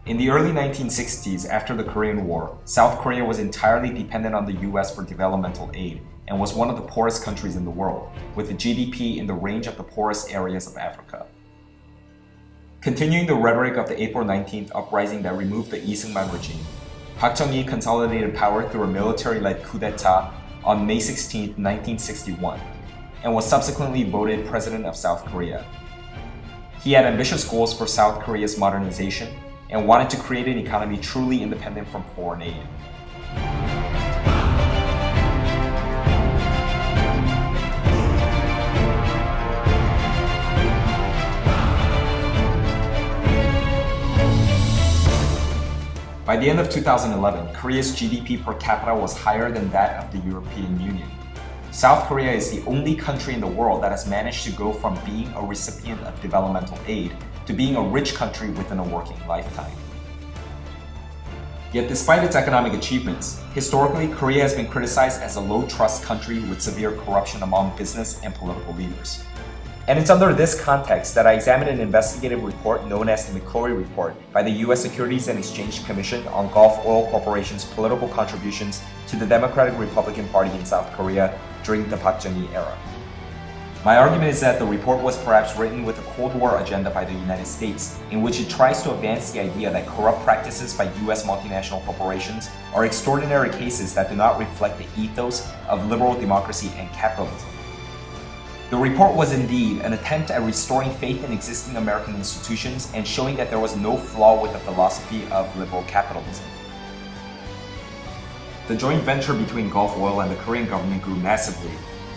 In the early 1960s, after the Korean War, South Korea was entirely dependent on the US for developmental aid and was one of the poorest countries in the world, with a GDP in the range of the poorest areas of Africa. Continuing the rhetoric of the April 19th uprising that removed the Lee Seung-man regime, Park Chung-hee consolidated power through a military-led coup d'etat on May 16, 1961, and was subsequently voted President of South Korea. He had ambitious goals for South Korea's modernization and wanted to create an economy truly independent from foreign aid. By the end of 2011, Korea's GDP per capita was higher than that of the European Union. South Korea is the only country in the world that has managed to go from being a recipient of developmental aid to being a rich country within a working lifetime. Yet despite its economic achievements, historically Korea has been criticized as a low-trust country with severe corruption among business and political leaders. And it's under this context that I examined an investigative report known as the McClory Report by the U.S. Securities and Exchange Commission on Gulf Oil Corporation's political contributions to the Democratic Republican Party in South Korea during the Park Chung-hee era. My argument is that the report was perhaps written with a Cold War agenda by the United States, in which it tries to advance the idea that corrupt practices by U.S. multinational corporations are extraordinary cases that do not reflect the ethos of liberal democracy and capitalism. The report was indeed an attempt at restoring faith in existing American institutions and showing that there was no flaw with the philosophy of liberal capitalism. The joint venture between Gulf Oil and the Korean government grew massively,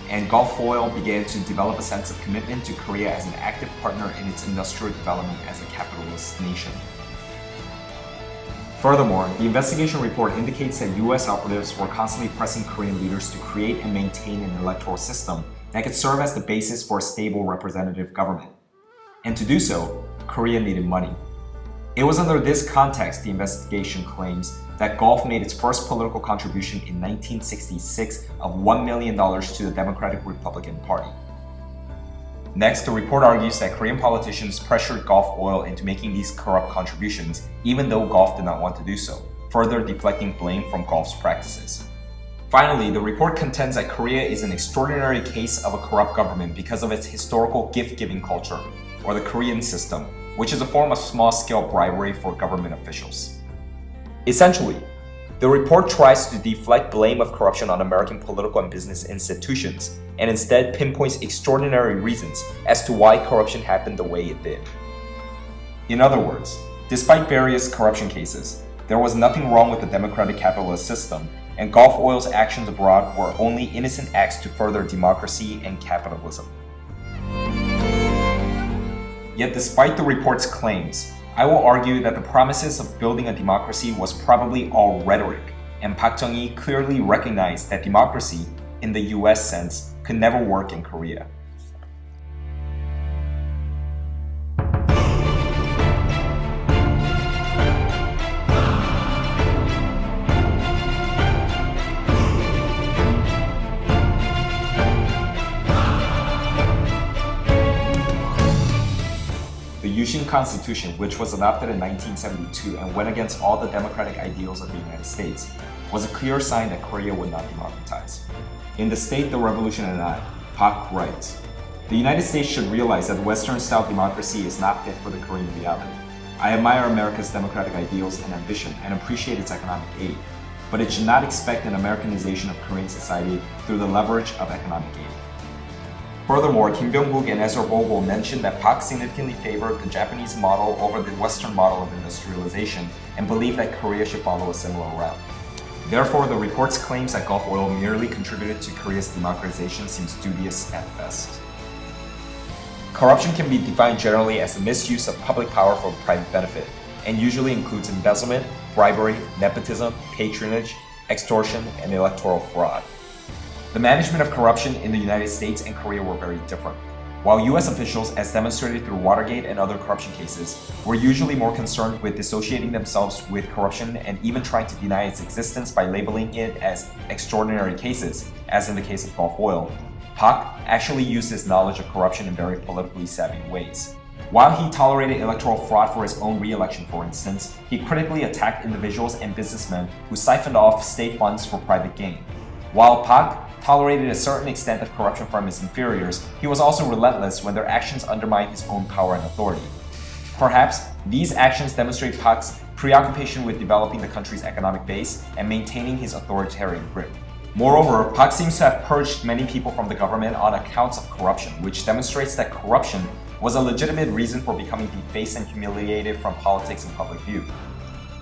and Gulf Oil began to develop a sense of commitment to Korea as an active partner in its industrial development as a capitalist nation. Furthermore, the investigation report indicates that US operatives were constantly pressing Korean leaders to create and maintain an electoral system that could serve as the basis for a stable representative government. And to do so, Korea needed money. It was under this context, the investigation claims, that Gulf made its first political contribution in 1966 of $1 million to the Democratic Republican Party. Next, the report argues that Korean politicians pressured Gulf Oil into making these corrupt contributions, even though Gulf did not want to do so, further deflecting blame from Gulf's practices. Finally, the report contends that Korea is an extraordinary case of a corrupt government because of its historical gift-giving culture, or the Korean system, which is a form of small-scale bribery for government officials. Essentially, the report tries to deflect blame of corruption on American political and business institutions, and instead pinpoints extraordinary reasons as to why corruption happened the way it did. In other words, despite various corruption cases, there was nothing wrong with the democratic capitalist system, and Gulf Oil's actions abroad were only innocent acts to further democracy and capitalism. Yet despite the report's claims, I will argue that the promises of building a democracy was probably all rhetoric, and Park Chung-hee clearly recognized that democracy, in the US sense, could never work in Korea. The Yushin Constitution, which was adopted in 1972 and went against all the democratic ideals of the United States, was a clear sign that Korea would not democratize. In The State, the Revolution and I, Park writes, "The United States should realize that Western-style democracy is not fit for the Korean reality. I admire America's democratic ideals and ambition and appreciate its economic aid, but it should not expect an Americanization of Korean society through the leverage of economic aid." Furthermore, Kim Byung-guk and Ezra Vogel mentioned that Park significantly favored the Japanese model over the Western model of industrialization and believed that Korea should follow a similar route. Therefore, the report's claims that Gulf Oil merely contributed to Korea's democratization seems dubious at best. Corruption can be defined generally as the misuse of public power for private benefit, and usually includes embezzlement, bribery, nepotism, patronage, extortion, and electoral fraud. The management of corruption in the United States and Korea were very different. While US officials, as demonstrated through Watergate and other corruption cases, were usually more concerned with dissociating themselves with corruption and even trying to deny its existence by labeling it as extraordinary cases, as in the case of Gulf Oil, Park actually used his knowledge of corruption in very politically savvy ways. While he tolerated electoral fraud for his own re-election, for instance, he critically attacked individuals and businessmen who siphoned off state funds for private gain. While Pak tolerated a certain extent of corruption from his inferiors, he was also relentless when their actions undermined his own power and authority. Perhaps these actions demonstrate Pak's preoccupation with developing the country's economic base and maintaining his authoritarian grip. Moreover, Pak seems to have purged many people from the government on accounts of corruption, which demonstrates that corruption was a legitimate reason for becoming defaced and humiliated from politics and public view.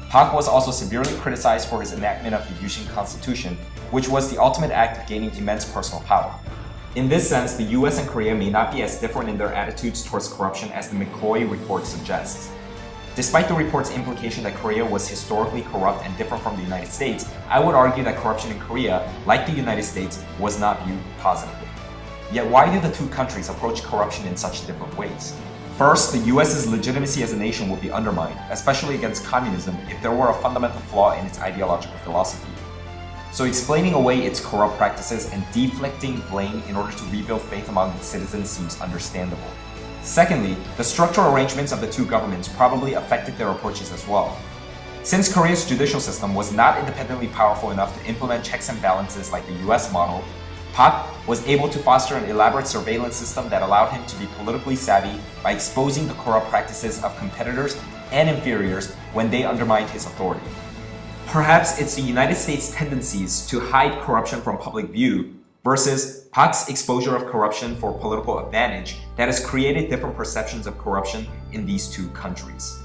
Pak was also severely criticized for his enactment of the Yushin Constitution, which was the ultimate act of gaining immense personal power. In this sense, the US and Korea may not be as different in their attitudes towards corruption as the McCoy report suggests. Despite the report's implication that Korea was historically corrupt and different from the United States, I would argue that corruption in Korea, like the United States, was not viewed positively. Yet why did the two countries approach corruption in such different ways? First, the US's legitimacy as a nation would be undermined, especially against communism, if there were a fundamental flaw in its ideological philosophy. So explaining away its corrupt practices and deflecting blame in order to rebuild faith among its citizens seems understandable. Secondly, the structural arrangements of the two governments probably affected their approaches as well. Since Korea's judicial system was not independently powerful enough to implement checks and balances like the US model, Pak was able to foster an elaborate surveillance system that allowed him to be politically savvy by exposing the corrupt practices of competitors and inferiors when they undermined his authority. Perhaps it's the United States' tendencies to hide corruption from public view versus Pak's exposure of corruption for political advantage that has created different perceptions of corruption in these two countries.